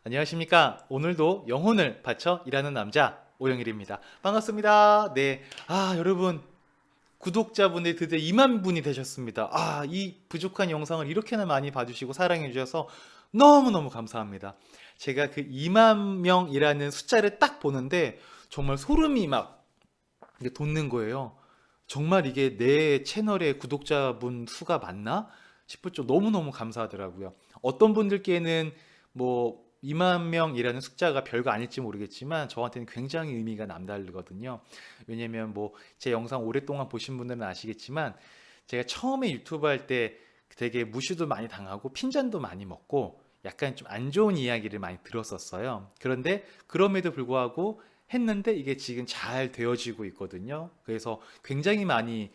안녕하십니까. 오늘도 영혼을 바쳐 일하는 남자 오영일입니다. 반갑습니다. 네. 여러분 구독자분이 드디어 2만 분이 되셨습니다. 이 부족한 영상을 이렇게나 많이 봐주시고 사랑해 주셔서 너무너무 감사합니다. 제가 그 2만 명이라는 숫자를 딱 보는데 정말 소름이 막 이게 돋는 거예요. 정말 이게 내 채널의 구독자분 수가 맞나 싶을 정 너무너무 감사하더라고요. 어떤 분들께는 뭐 2만 명이라는 숫자가 별거 아닐지 모르겠지만 저한테는 굉장히 의미가 남다르거든요. 왜냐면 뭐 제 영상 오랫동안 보신 분들은 아시겠지만 제가 처음에 유튜브 할 때 되게 무시도 많이 당하고 핀잔도 많이 먹고 약간 좀 안 좋은 이야기를 많이 들었었어요. 그런데 그럼에도 불구하고 했는데 이게 지금 잘 되어지고 있거든요. 그래서 굉장히 많이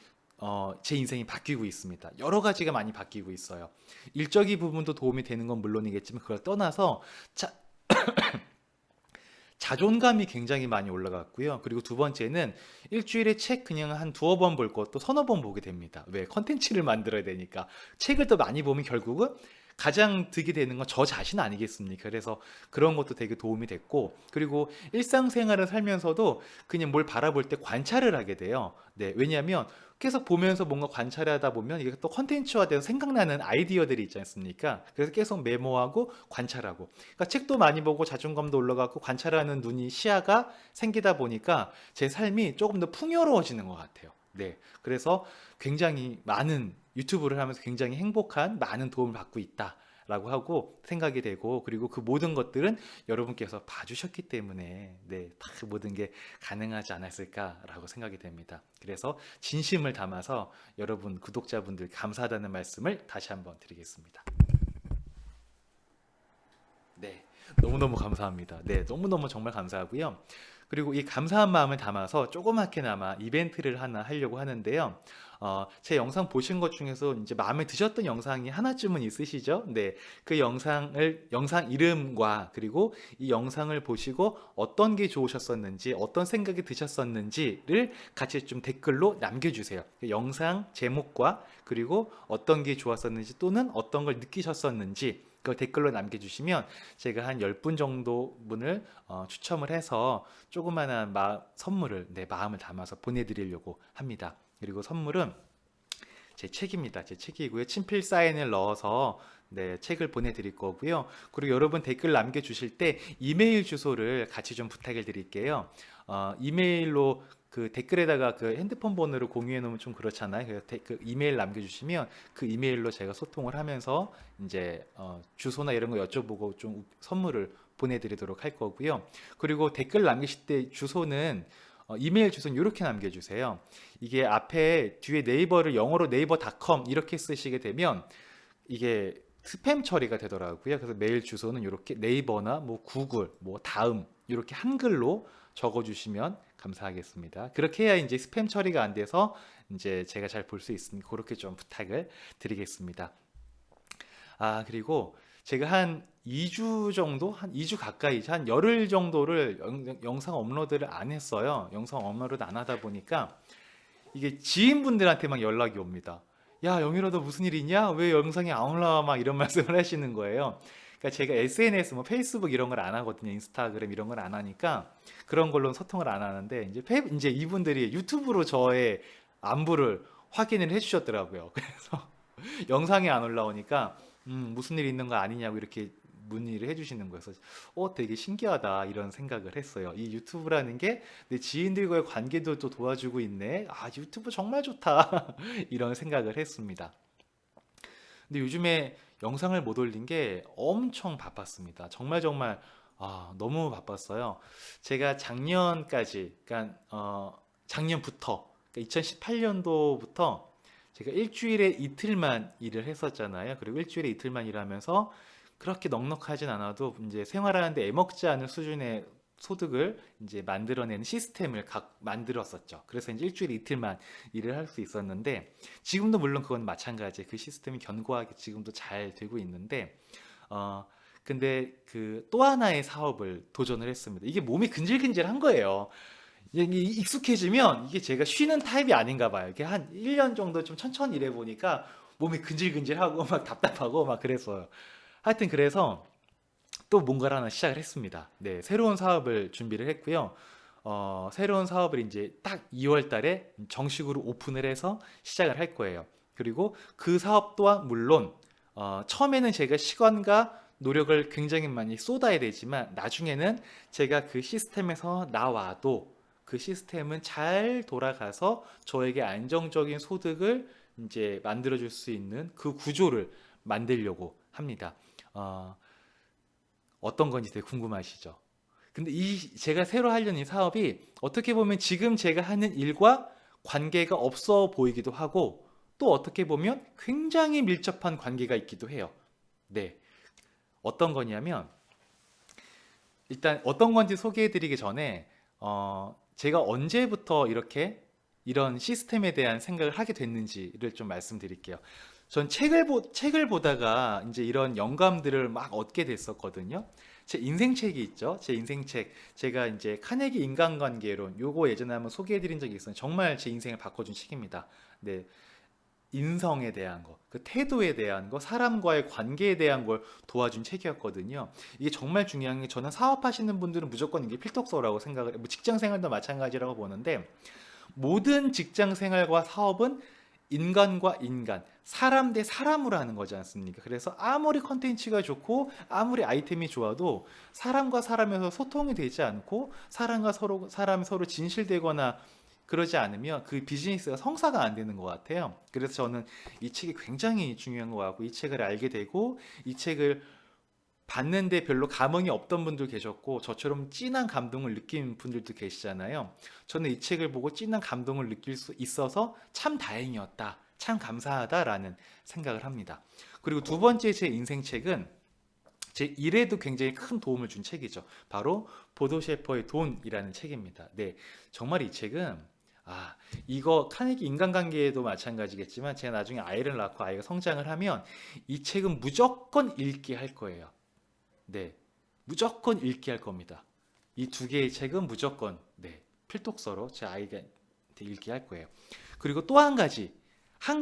제 인생이 바뀌고 있습니다. 여러 가지가 많이 바뀌고 있어요. 일적인 부분도 도움이 되는 건 물론이겠지만 그걸 떠나서 자, 자존감이 굉장히 많이 올라갔고요. 그리고 두 번째는 일주일에 책 그냥 한 두어 번 볼 것도 서너 번 보게 됩니다. 왜? 컨텐츠를 만들어야 되니까. 책을 더 많이 보면 결국은 가장 득이 되는 건 저 자신 아니겠습니까? 그래서 그런 것도 되게 도움이 됐고, 그리고 일상생활을 살면서도 그냥 뭘 바라볼 때 관찰을 하게 돼요. 네, 왜냐하면 계속 보면서 뭔가 관찰하다 보면 이게 또 컨텐츠화돼서 생각나는 아이디어들이 있지 않습니까? 그래서 계속 메모하고 관찰하고. 그러니까 책도 많이 보고 자존감도 올라가고 관찰하는 눈이 시야가 생기다 보니까 제 삶이 조금 더 풍요로워지는 것 같아요. 네. 그래서 굉장히 많은 유튜브를 하면서 굉장히 행복한 많은 도움을 받고 있다라고 하고 생각이 되고, 그리고 그 모든 것들은 여러분께서 봐주셨기 때문에 다 그 모든 게 가능하지 않았을까라고 생각이 됩니다. 그래서 진심을 담아서 여러분 구독자분들 감사하다는 말씀을 다시 한번 드리겠습니다. 네, 너무너무 감사합니다. 네, 너무너무 정말 감사하고요. 그리고 이 감사한 마음을 담아서 조그맣게나마 이벤트를 하나 하려고 하는데요. 제 영상 보신 것 중에서 이제 마음에 드셨던 영상이 하나쯤은 있으시죠? 네, 그 영상 이름과 그리고 이 영상을 보시고 어떤 게 좋으셨었는지, 어떤 생각이 드셨었는지를 같이 좀 댓글로 남겨주세요. 그 영상 제목과 그리고 어떤 게 좋았었는지 또는 어떤 걸 느끼셨었는지 그 댓글로 남겨주시면 제가 한 10분 정도 분을 추첨을 해서 조그마한 선물을 내 마음을 담아서 보내드리려고 합니다. 그리고 선물은 제 책입니다. 제 책이고요. 친필 사인을 넣어서 책을 보내드릴 거고요. 그리고 여러분 댓글 남겨주실 때 이메일 주소를 같이 좀 부탁을 드릴게요. 이메일로 그 댓글에다가 그 핸드폰 번호를 공유해 놓으면 좀 그렇잖아요. 그래서 그 이메일 남겨주시면 그 이메일로 제가 소통을 하면서 이제 주소나 이런 거 여쭤보고 좀 선물을 보내드리도록 할 거고요. 그리고 댓글 남기실 때 주소는 이메일 주소는 이렇게 남겨주세요. 이게 앞에 뒤에 네이버를 영어로 네이버닷컴 이렇게 쓰시게 되면 이게 스팸 처리가 되더라고요. 그래서 메일 주소는 이렇게 네이버나 뭐 구글, 뭐 다음 이렇게 한글로 적어주시면 감사하겠습니다. 그렇게 해야 이제 스팸 처리가 안 돼서 이제 제가 잘 볼 수 있으니 그렇게 좀 부탁을 드리겠습니다. 그리고 제가 한 2주 정도, 한 2주 가까이, 한 열흘 정도를 영상 업로드를 안 했어요. 영상 업로드 안 하다 보니까 이게 지인분들한테 막 연락이 옵니다. 야, 영일아, 너 무슨 일 있냐? 왜 영상이 안 올라와? 막 이런 말씀을 하시는 거예요. 그러니까 제가 SNS, 뭐 페이스북 이런 걸 안 하거든요. 인스타그램 이런 걸 안 하니까 그런 걸로는 소통을 안 하는데 이제 이분들이 유튜브로 저의 안부를 확인을 해주셨더라고요. 그래서 영상이 안 올라오니까 무슨 일 있는 거 아니냐고 이렇게 문의를 해주시는 거여서 되게 신기하다 이런 생각을 했어요. 이 유튜브라는 게 내 지인들과의 관계도 또 도와주고 있네. 유튜브 정말 좋다 이런 생각을 했습니다. 근데 요즘에 영상을 못 올린 게 엄청 바빴습니다. 정말 정말 너무 바빴어요. 제가 작년까지, 그러니까 작년부터, 그러니까 2018년도부터 제가 일주일에 이틀만 일을 했었잖아요. 그리고 일주일에 이틀만 일하면서 그렇게 넉넉하진 않아도 이제 생활하는데 애먹지 않을 수준의 소득을 이제 만들어내는 시스템을 만들었었죠. 그래서 이제 일주일에 이틀만 일을 할 수 있었는데 지금도 물론 그건 마찬가지. 그 시스템이 견고하게 지금도 잘 되고 있는데 어 근데 그 또 하나의 사업을 도전을 했습니다. 이게 몸이 근질근질한 거예요. 이게 익숙해지면 이게 제가 쉬는 타입이 아닌가 봐요. 이게 한 1년 정도 좀 천천히 일해 보니까 몸이 근질근질하고 막 답답하고 막 그랬어요. 하여튼 그래서 또 뭔가를 하나 시작을 했습니다. 네, 새로운 사업을 준비를 했고요. 새로운 사업을 이제 딱 2월 달에 정식으로 오픈을 해서 시작을 할 거예요. 그리고 그 사업 또한 물론 처음에는 제가 시간과 노력을 굉장히 많이 쏟아야 되지만 나중에는 제가 그 시스템에서 나와도 그 시스템은 잘 돌아가서 저에게 안정적인 소득을 이제 만들어줄 수 있는 그 구조를 만들려고 합니다. 어, 어떤 건지 되게 궁금하시죠? 근데 이 제가 새로 하려는 이 사업이 어떻게 보면 지금 제가 하는 일과 관계가 없어 보이기도 하고 또 어떻게 보면 굉장히 밀접한 관계가 있기도 해요. 네. 어떤 거냐면 일단 어떤 건지 소개해 드리기 전에 제가 언제부터 이렇게 이런 시스템에 대한 생각을 하게 됐는지를 좀 말씀드릴게요. 전 책을 보다가 이제 이런 영감들을 막 얻게 됐었거든요. 제 인생책이 있죠. 제 인생책. 제가 이제 카네기 인간관계론, 요거 예전에 한번 소개해 드린 적이 있어요. 정말 제 인생을 바꿔준 책입니다. 네. 인성에 대한 거, 그 태도에 대한 거, 사람과의 관계에 대한 걸 도와준 책이었거든요. 이게 정말 중요한 게 저는 사업하시는 분들은 무조건 이게 필독서라고 생각을, 뭐 직장 생활도 마찬가지라고 보는데 모든 직장 생활과 사업은 인간과 인간, 사람 대 사람으로 하는 거지 않습니까? 그래서 아무리 컨텐츠가 좋고 아무리 아이템이 좋아도 사람과 사람에서 소통이 되지 않고 사람이 서로 진실되거나 그러지 않으면 그 비즈니스가 성사가 안 되는 것 같아요. 그래서 저는 이 책이 굉장히 중요한 것 같고 이 책을 알게 되고 이 책을 봤는데 별로 감흥이 없던 분들 계셨고 저처럼 진한 감동을 느낀 분들도 계시잖아요. 저는 이 책을 보고 진한 감동을 느낄 수 있어서 참 다행이었다, 참 감사하다라는 생각을 합니다. 그리고 두 번째 제 인생 책은 제 일에도 굉장히 큰 도움을 준 책이죠. 바로 보도 셰퍼의 돈이라는 책입니다. 네, 정말 이 책은 이거 카네기 인간관계에도 마찬가지겠지만 제가 나중에 아이를 낳고 아이가 성장을 하면 이 책은 무조건 읽게 할 거예요. 네, 무조건 읽게 할 겁니다. 이 두 개의 책은 무조건 네, 필독서로 제 아이한테 읽게 할 거예요. 그리고 또 한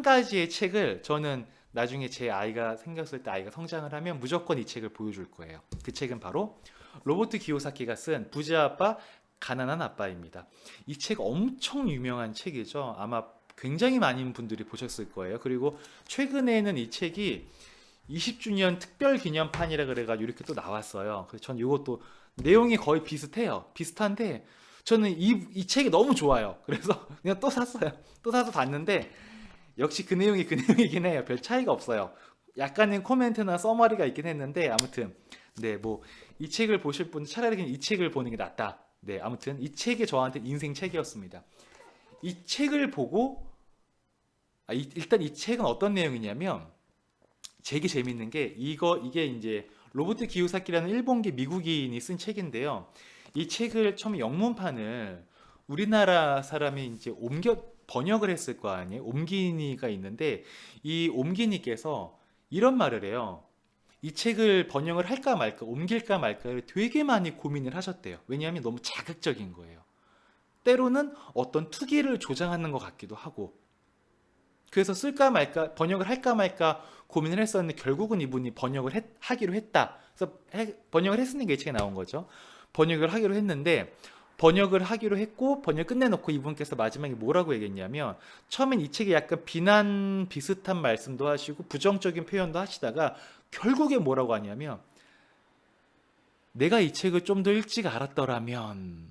가지의 책을 저는 나중에 제 아이가 생겼을 때 아이가 성장을 하면 무조건 이 책을 보여줄 거예요. 그 책은 바로 로버트 기요사키가 쓴 부자 아빠, 가난한 아빠입니다. 이 책 엄청 유명한 책이죠. 아마 굉장히 많은 분들이 보셨을 거예요. 그리고 최근에는 이 책이 20주년 특별 기념판이라 그래가지고 이렇게 또 나왔어요. 그래서 전 이것도 내용이 거의 비슷해요. 비슷한데 저는 이 책이 너무 좋아요. 그래서 그냥 또 샀어요. 또 사서 봤는데 역시 그 내용이 그 내용이긴 해요. 별 차이가 없어요. 약간의 코멘트나 써머리가 있긴 했는데 아무튼 네, 뭐 이 책을 보실 분 차라리 그냥 이 책을 보는 게 낫다. 네, 아무튼 이 책이 저한테 인생 책이었습니다. 이 책을 보고 일단 이 책은 어떤 내용이냐면 되게 재밌는 게 이게 이제 로버트 기요사키라는 일본계 미국인이 쓴 책인데요. 이 책을 처음에 영문판을 우리나라 사람이 이제 번역을 했을 거 아니에요. 옴기니가 있는데 이 옴기니께서 이런 말을 해요. 이 책을 번역을 할까 말까, 옮길까 말까를 되게 많이 고민을 하셨대요. 왜냐하면 너무 자극적인 거예요. 때로는 어떤 투기를 조장하는 것 같기도 하고. 그래서 쓸까 말까, 번역을 할까 말까 고민을 했었는데 결국은 이분이 하기로 했다. 그래서 번역을 했으니까 이 책이 나온 거죠. 번역을 하기로 했는데 번역을 하기로 했고 번역 끝내놓고 이분께서 마지막에 뭐라고 얘기했냐면 처음엔 이 책에 약간 비난 비슷한 말씀도 하시고 부정적인 표현도 하시다가 결국에 뭐라고 하냐면 내가 이 책을 좀 더 일찍 알았더라면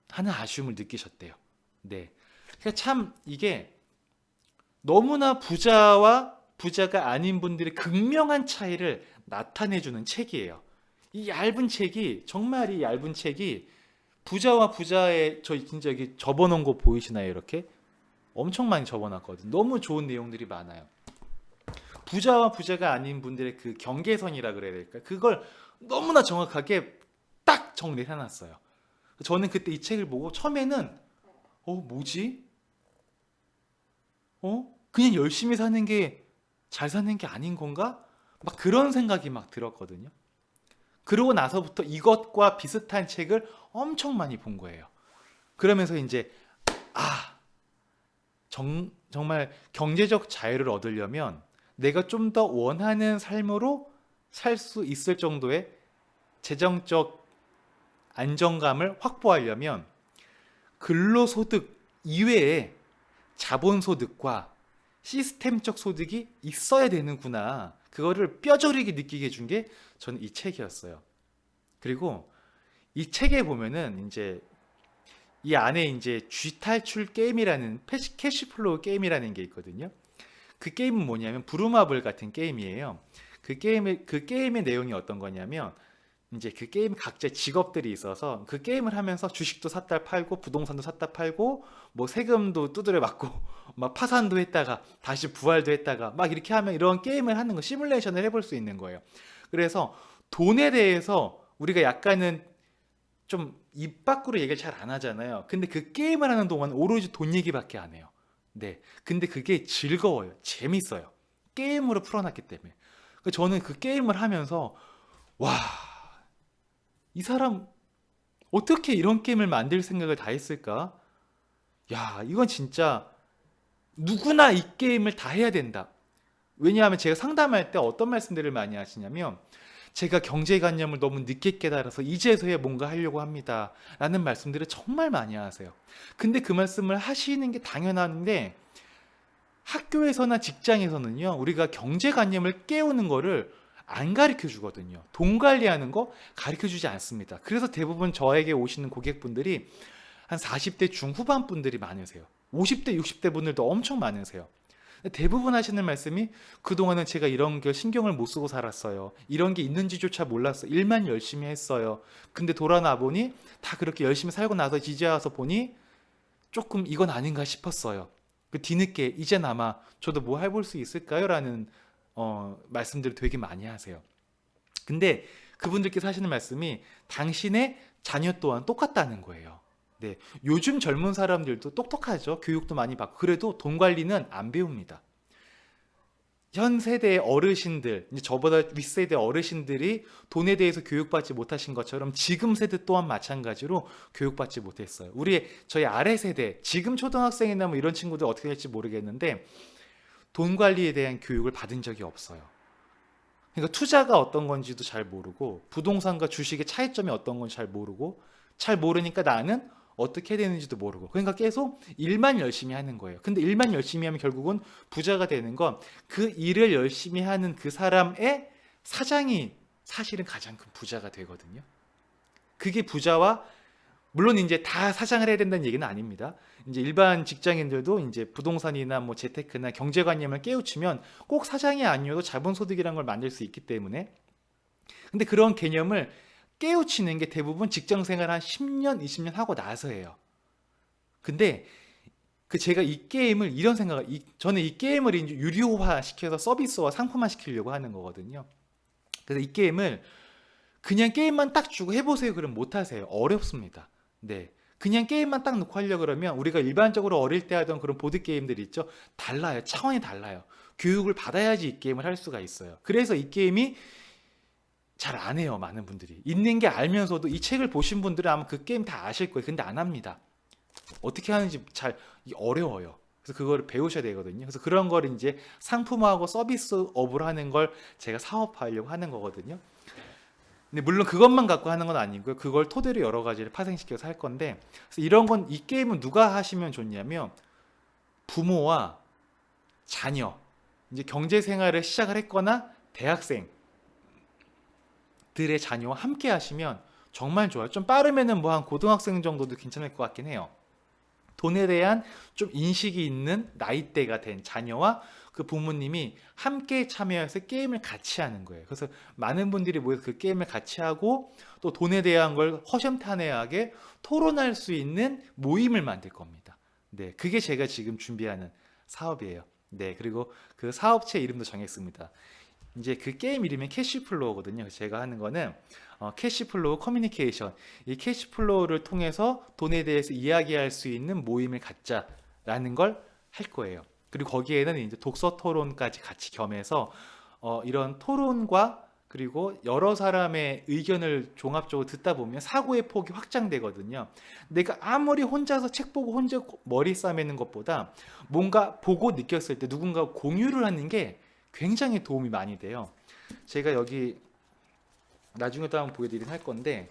하는 아쉬움을 느끼셨대요. 네. 그러니까 참 이게 너무나 부자와 부자가 아닌 분들의 극명한 차이를 나타내주는 책이에요. 이 얇은 책이 정말 이 얇은 책이 부자와 부자의 저 진짜 여기 접어놓은 거 보이시나요? 이렇게 엄청 많이 접어놨거든요. 너무 좋은 내용들이 많아요. 부자와 부자가 아닌 분들의 그 경계선이라 그래야 될까? 그걸 너무나 정확하게 딱 정리를 해놨어요. 저는 그때 이 책을 보고 처음에는 뭐지? 그냥 열심히 사는 게 잘 사는 게 아닌 건가? 막 그런 생각이 막 들었거든요. 그러고 나서부터 이것과 비슷한 책을 엄청 많이 본 거예요. 그러면서 이제 정말 경제적 자유를 얻으려면 내가 좀 더 원하는 삶으로 살 수 있을 정도의 재정적 안정감을 확보하려면 근로소득 이외에 자본소득과 시스템적 소득이 있어야 되는구나. 그거를 뼈저리게 느끼게 해준 게 저는 이 책이었어요. 그리고 이 책에 보면은 이제 이 안에 이제 쥐탈출 게임이라는 캐시플로우 게임이라는 게 있거든요. 그 게임은 뭐냐면 부루마블 같은 게임이에요. 그 게임의 내용이 어떤 거냐면 이제 그 게임 각자 직업들이 있어서 그 게임을 하면서 주식도 샀다 팔고 부동산도 샀다 팔고 뭐 세금도 두드려 맞고 막 파산도 했다가 다시 부활도 했다가 막 이렇게 하면 이런 게임을 하는 거 시뮬레이션을 해볼 수 있는 거예요. 그래서 돈에 대해서 우리가 약간은 좀 입 밖으로 얘기를 잘 안 하잖아요. 근데 그 게임을 하는 동안 오로지 돈 얘기밖에 안 해요. 네. 근데 그게 즐거워요. 재밌어요. 게임으로 풀어놨기 때문에. 저는 그 게임을 하면서 와, 이 사람 어떻게 이런 게임을 만들 생각을 다 했을까? 야, 이건 진짜 누구나 이 게임을 다 해야 된다. 왜냐하면 제가 상담할 때 어떤 말씀들을 많이 하시냐면 제가 경제관념을 너무 늦게 깨달아서 이제서야 뭔가 하려고 합니다. 라는 말씀들을 정말 많이 하세요. 근데 그 말씀을 하시는 게 당연한데 학교에서나 직장에서는요, 우리가 경제관념을 깨우는 거를 안 가르쳐 주거든요. 돈 관리하는 거 가르쳐 주지 않습니다. 그래서 대부분 저에게 오시는 고객분들이 한 40대 중후반 분들이 많으세요. 50대, 60대 분들도 엄청 많으세요. 대부분 하시는 말씀이 그동안은 제가 이런 게 신경을 못 쓰고 살았어요. 이런 게 있는지조차 몰랐어요. 일만 열심히 했어요. 근데 돌아나 보니 다 그렇게 열심히 살고 나서 이제 와서 보니 조금 이건 아닌가 싶었어요. 그 뒤늦게 이제나마 저도 뭐 해볼 수 있을까요? 라는 말씀들을 되게 많이 하세요. 근데 그분들께서 하시는 말씀이 당신의 자녀 또한 똑같다는 거예요. 네, 요즘 젊은 사람들도 똑똑하죠. 교육도 많이 받고 그래도 돈 관리는 안 배웁니다. 현 세대의 어르신들, 이제 저보다 윗세대 어르신들이 돈에 대해서 교육받지 못하신 것처럼 지금 세대 또한 마찬가지로 교육받지 못했어요. 저희 아래 세대, 지금 초등학생이나 뭐 이런 친구들 어떻게 될지 모르겠는데 돈 관리에 대한 교육을 받은 적이 없어요. 그러니까 투자가 어떤 건지도 잘 모르고 부동산과 주식의 차이점이 어떤 건지 잘 모르고 잘 모르니까 나는 어떻게 해야 되는지도 모르고 그러니까 계속 일만 열심히 하는 거예요. 근데 일만 열심히 하면 결국은 부자가 되는 건 그 일을 열심히 하는 그 사람의 사장이 사실은 가장 큰 부자가 되거든요. 그게 부자와 물론 이제 다 사장을 해야 된다는 얘기는 아닙니다. 이제 일반 직장인들도 이제 부동산이나 뭐 재테크나 경제관념을 깨우치면 꼭 사장이 아니어도 자본소득이라는 걸 만들 수 있기 때문에 근데 그런 개념을 깨우치는 게 대부분 직장 생활 한 10년, 20년 하고 나서예요. 근데 제가 이 게임을 이런 생각을 저는 이 게임을 이제 유료화 시켜서 서비스화 상품화 시키려고 하는 거거든요. 그래서 이 게임을 그냥 게임만 딱 주고 해보세요. 그러면 못 하세요. 어렵습니다. 네. 그냥 게임만 딱 놓고 하려고 그러면 우리가 일반적으로 어릴 때 하던 그런 보드 게임들 있죠. 달라요. 차원이 달라요. 교육을 받아야지 이 게임을 할 수가 있어요. 그래서 이 게임이 잘 안 해요. 많은 분들이 있는 게 알면서도 이 책을 보신 분들은 아마 그 게임 다 아실 거예요. 근데 안 합니다. 어떻게 하는지 잘 어려워요. 그래서 그거를 배우셔야 되거든요. 그래서 그런 걸 이제 상품화하고 서비스업을 하는 걸 제가 사업화하려고 하는 거거든요. 근데 물론 그것만 갖고 하는 건 아니고요. 그걸 토대로 여러 가지를 파생시켜서 할 건데 그래서 이 게임은 누가 하시면 좋냐면 부모와 자녀, 이제 경제 생활을 시작을 했거나 대학생 들의 자녀와 함께 하시면 정말 좋아요. 좀 빠르면은 뭐 한 고등학생 정도도 괜찮을 것 같긴 해요. 돈에 대한 좀 인식이 있는 나이대가 된 자녀와 그 부모님이 함께 참여해서 게임을 같이 하는 거예요. 그래서 많은 분들이 모여서 그 게임을 같이 하고 또 돈에 대한 걸 허심탄회하게 토론할 수 있는 모임을 만들 겁니다. 네, 그게 제가 지금 준비하는 사업이에요. 네, 그리고 그 사업체 이름도 정했습니다. 이제 그 게임 이름이 캐시플로우거든요. 제가 하는 거는 캐시플로우 커뮤니케이션. 이 캐시플로우를 통해서 돈에 대해서 이야기할 수 있는 모임을 갖자라는 걸 할 거예요. 그리고 거기에는 이제 독서 토론까지 같이 겸해서 이런 토론과 그리고 여러 사람의 의견을 종합적으로 듣다 보면 사고의 폭이 확장되거든요. 내가 아무리 혼자서 책 보고 혼자 머리 싸매는 것보다 뭔가 보고 느꼈을 때 누군가 공유를 하는 게 굉장히 도움이 많이 돼요. 제가 여기 나중에도 한번 보여드리긴 할 건데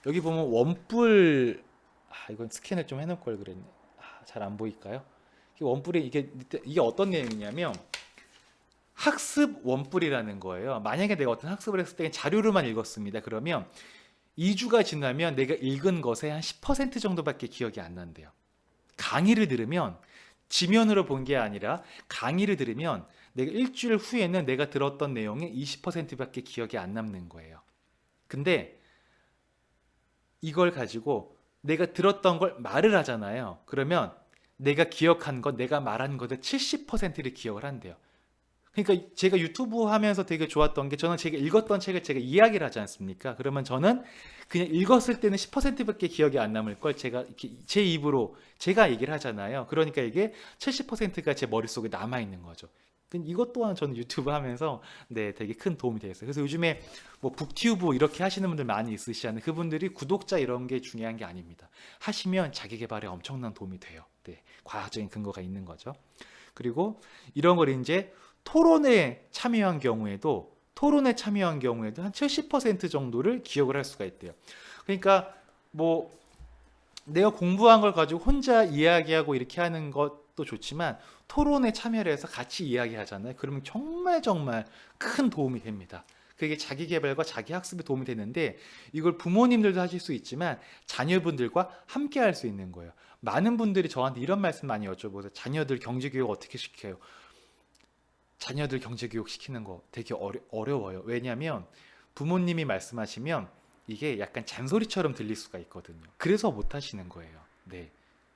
여기 보면 원뿔 이건 스캔을 좀 해놓을 걸 그랬네. 잘 안 보일까요? 이 원뿔이 이게 어떤 내용이냐면 학습 원뿔이라는 거예요. 만약에 내가 어떤 학습을 했을 때 자료로만 읽었습니다. 그러면 2주가 지나면 내가 읽은 것의 한 10% 정도밖에 기억이 안 난대요. 강의를 들으면 지면으로 본 게 아니라 강의를 들으면 내가 일주일 후에는 내가 들었던 내용의 20%밖에 기억이 안 남는 거예요. 근데 이걸 가지고 내가 들었던 걸 말을 하잖아요. 그러면 내가 기억한 것, 내가 말한 것의 70%를 기억을 한대요. 그러니까 제가 유튜브 하면서 되게 좋았던 게 저는 제가 읽었던 책을 제가 이야기를 하지 않습니까? 그러면 저는 그냥 읽었을 때는 10%밖에 기억이 안 남을 걸 제가 이렇게 제 입으로 제가 얘기를 하잖아요. 그러니까 이게 70%가 제 머릿속에 남아 있는 거죠. 이것 또한 저는 유튜브 하면서 네, 되게 큰 도움이 되었어요. 그래서 요즘에 뭐 북튜브 이렇게 하시는 분들 많이 있으시잖아요. 그분들이 구독자 이런 게 중요한 게 아닙니다. 하시면 자기 개발에 엄청난 도움이 돼요. 네, 과학적인 근거가 있는 거죠. 그리고 이런 걸 이제 토론에 참여한 경우에도 한 70% 정도를 기억을 할 수가 있대요. 그러니까 뭐 내가 공부한 걸 가지고 혼자 이야기하고 이렇게 하는 것도 좋지만 토론에 참여를 해서 같이 이야기하잖아요. 그러면 정말 큰 도움이 됩니다. 그게 자기 개발과 자기 학습에 도움이 되는데 이걸 부모님들도 하실 수 있지만 자녀분들과 함께 할 수 있는 거예요. 많은 분들이 저한테 이런 말씀 많이 여쭤보세요. 자녀들 경제교육 어떻게 시켜요? 자녀들 경제교육 시키는 거 되게 어려워요. 왜냐하면 부모님이 말씀하시면 이게 약간 잔소리처럼 들릴 수가 있거든요. 그래서 못 하시는 거예요. 네.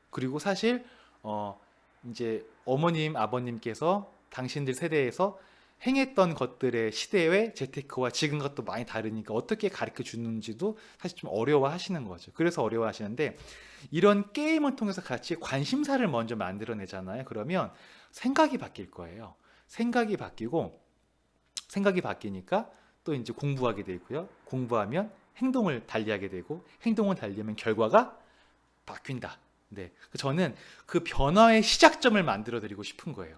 그리고 사실 이제 어머님, 아버님께서 당신들 세대에서 행했던 것들의 시대의 재테크와 지금 것도 많이 다르니까 어떻게 가르쳐 주는지도 사실 좀 어려워하시는 거죠. 그래서 어려워하시는데 이런 게임을 통해서 같이 관심사를 먼저 만들어내잖아요. 그러면 생각이 바뀔 거예요. 생각이 바뀌니까 또 이제 공부하게 되고요. 공부하면 행동을 달리하게 되고 행동을 달리면 결과가 바뀐다. 네, 저는 그 변화의 시작점을 만들어 드리고 싶은 거예요.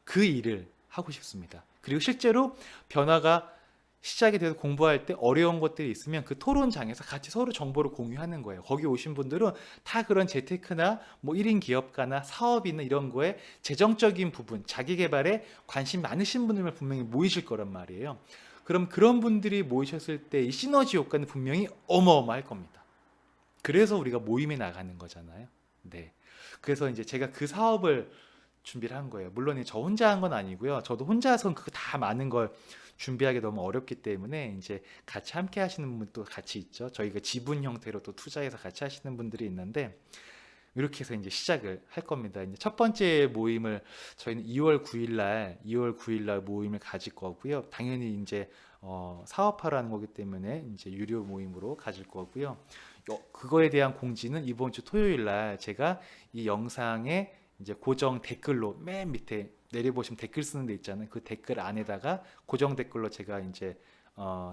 그 일을 하고 싶습니다. 그리고 실제로 변화가 시작이 돼서 공부할 때 어려운 것들이 있으면 그 토론장에서 같이 서로 정보를 공유하는 거예요. 거기 오신 분들은 다 그런 재테크나 뭐 1인 기업가나 사업이나 이런 거에 재정적인 부분, 자기 개발에 관심 많으신 분들만 분명히 모이실 거란 말이에요. 그럼 그런 분들이 모이셨을 때 이 시너지 효과는 분명히 어마어마할 겁니다. 그래서 우리가 모임에 나가는 거잖아요. 네. 그래서 이제 제가 그 사업을 준비를 한 거예요. 물론 저 혼자 한 건 아니고요. 저도 혼자서는 그거 다 많은 걸 준비하기 너무 어렵기 때문에 이제 같이 함께 하시는 분도 같이 있죠. 저희가 지분 형태로 또 투자해서 같이 하시는 분들이 있는데 이렇게 해서 이제 시작을 할 겁니다. 이제 첫 번째 모임을 저희는 2월 9일 날 모임을 가질 거고요. 당연히 이제 사업화라는 거기 때문에 이제 유료 모임으로 가질 거고요. 그거에 대한 공지는 이번 주 토요일 날 제가 이 영상에 이제 고정 댓글로 맨 밑에 내려보시면 댓글 쓰는 데 있잖아요. 그 댓글 안에다가 고정 댓글로 제가 이제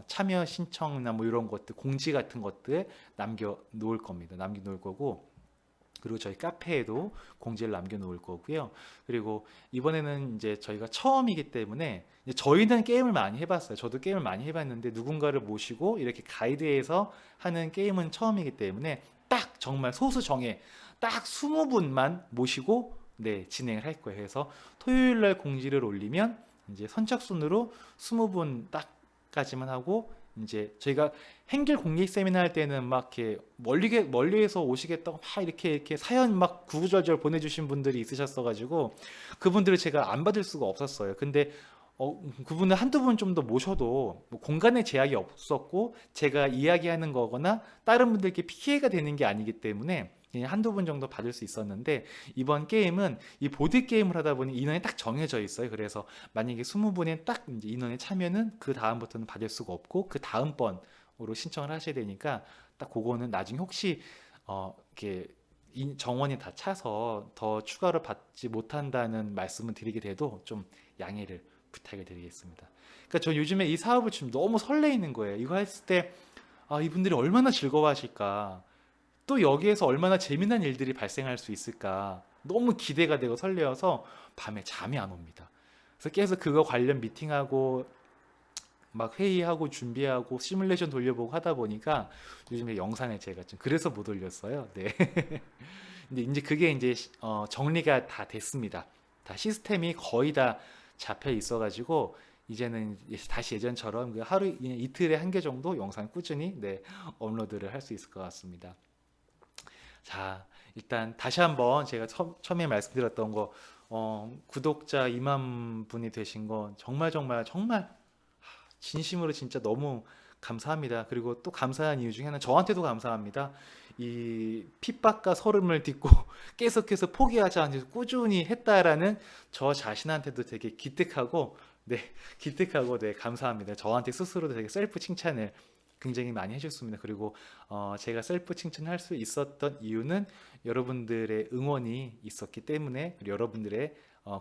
참여 신청이나 뭐 이런 것들 공지 같은 것들 남겨 놓을 겁니다. 남겨 놓을 거고 그리고 저희 카페에도 공지를 남겨 놓을 거고요. 그리고 이번에는 이제 저희가 처음이기 때문에 이제 저희는 게임을 많이 해봤어요. 저도 게임을 많이 해봤는데 누군가를 모시고 이렇게 가이드해서 하는 게임은 처음이기 때문에 딱 정말 소수 정예 딱 20분만 모시고 네, 진행을 할 거예요. 그래서 토요일 날 공지를 올리면 이제 선착순으로 20분 딱까지만 하고 이제 저희가 행길 공익 세미나 할 때는 막 이렇게 멀리에서 오시겠다고 막 이렇게 사연 막 구구절절 보내주신 분들이 있으셨어가지고 그분들을 제가 안 받을 수가 없었어요. 근데 그분을 한두 분 좀 더 모셔도 뭐 공간의 제약이 없었고 제가 이야기하는 거거나 다른 분들께 피해가 되는 게 아니기 때문에 그냥 한두 분 정도 받을 수 있었는데 이번 게임은 이 보드 게임을 하다 보니 인원이 딱 정해져 있어요. 그래서 만약에 20분에 딱 이제 인원에 차면은 그 다음부터는 받을 수가 없고 그 다음 번으로 신청을 하셔야 되니까 딱 그거는 나중에 혹시 이렇게 정원이 다 차서 더 추가로 받지 못한다는 말씀을 드리게 돼도 좀 양해를 부탁을 드리겠습니다. 그러니까 저 요즘에 이 사업을 지금 너무 설레이는 거예요. 이거 했을 때 이분들이 얼마나 즐거워하실까. 또 여기에서 얼마나 재미난 일들이 발생할 수 있을까 너무 기대가 되고 설레어서 밤에 잠이 안 옵니다. 그래서 계속 그거 관련 미팅하고 막 회의하고 준비하고 시뮬레이션 돌려보고 하다 보니까 요즘에 영상을 제가 좀 그래서 못 올렸어요. 네. 근데 이제 그게 이제 정리가 다 됐습니다. 다 시스템이 거의 다 잡혀 있어가지고 이제는 다시 예전처럼 그 하루 이틀에 한 개 정도 영상 꾸준히 네, 업로드를 할 수 있을 것 같습니다. 자, 일단 다시 한번 제가 처음에 말씀드렸던 거 구독자 2만 분이 되신 거 정말 정말 정말 진심으로 진짜 너무 감사합니다. 그리고 또 감사한 이유 중에 하나는 저한테도 감사합니다. 이 핍박과 서름을 딛고 계속해서 포기하지 않고 꾸준히 했다라는 저 자신한테도 되게 기특하고 네, 기특하고 네, 감사합니다. 저한테 스스로도 되게 셀프 칭찬을 굉장히 많이 해줬습니다. 그리고 제가 셀프 칭찬할 수 있었던 이유는 여러분들의 응원이 있었기 때문에 그리고 여러분들의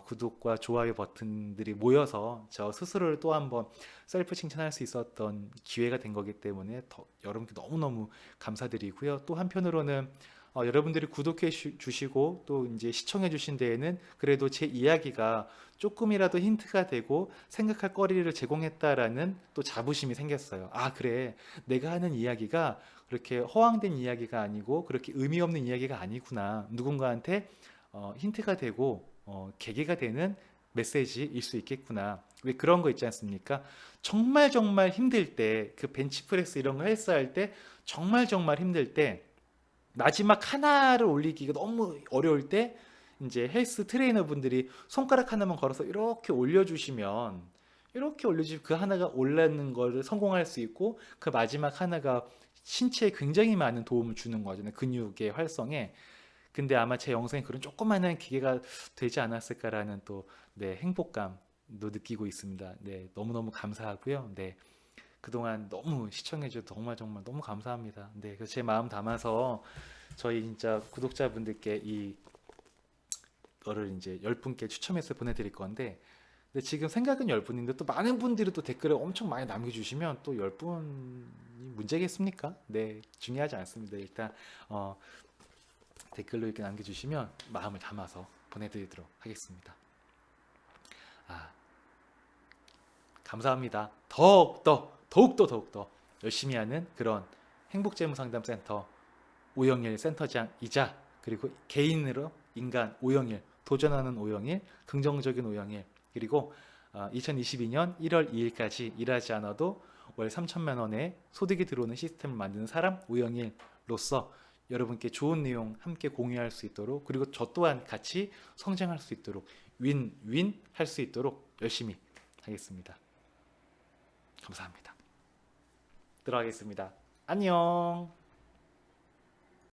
구독과 좋아요 버튼들이 모여서 저 스스로를 또 한번 셀프 칭찬할 수 있었던 기회가 된 거기 때문에 여러분께 너무너무 감사드리고요. 또 한편으로는 여러분들이 구독해 주시고 또 이제 시청해 주신 데에는 그래도 제 이야기가 조금이라도 힌트가 되고 생각할 거리를 제공했다라는 또 자부심이 생겼어요. 아, 그래. 내가 하는 이야기가 그렇게 허황된 이야기가 아니고 그렇게 의미 없는 이야기가 아니구나. 누군가한테 힌트가 되고 계기가 되는 메시지일 수 있겠구나. 왜 그런 거 있지 않습니까? 정말 정말 힘들 때, 그 벤치프레스 이런 거 헬스할 때 정말 정말 힘들 때 마지막 하나를 올리기가 너무 어려울 때 이제 헬스 트레이너 분들이 손가락 하나만 걸어서 이렇게 올려주시면 그 하나가 올라는 거를 성공할 수 있고 그 마지막 하나가 신체에 굉장히 많은 도움을 주는 거잖아요. 근육의 활성에. 근데 아마 제 영상에 그런 조그마한 기계가 되지 않았을까라는 또 네, 행복감도 느끼고 있습니다. 네, 너무너무 감사하고요. 네. 그동안 너무 시청해주셔서 정말 정말 너무 감사합니다. 네, 그래서 제 마음 담아서 저희 진짜 구독자분들께 이거를 이제 10분께 추첨해서 보내드릴 건데, 근데 지금 생각은 10분인데 또 많은 분들이 또 댓글을 엄청 많이 남겨주시면 또 10분이 문제겠습니까? 네, 중요하지 않습니다. 일단 댓글로 이렇게 남겨주시면 마음을 담아서 보내드리도록 하겠습니다. 아, 감사합니다. 더욱더 열심히 하는 그런 행복재무상담센터 오영일 센터장이자 그리고 개인으로 인간 오영일 도전하는 오영일 긍정적인 오영일 그리고 2022년 1월 2일까지 일하지 않아도 월 3천만 원의 소득이 들어오는 시스템을 만드는 사람 오영일로서 여러분께 좋은 내용 함께 공유할 수 있도록 그리고 저 또한 같이 성장할 수 있도록 윈윈 할 수 있도록 열심히 하겠습니다. 감사합니다. 들어가겠습니다. 안녕.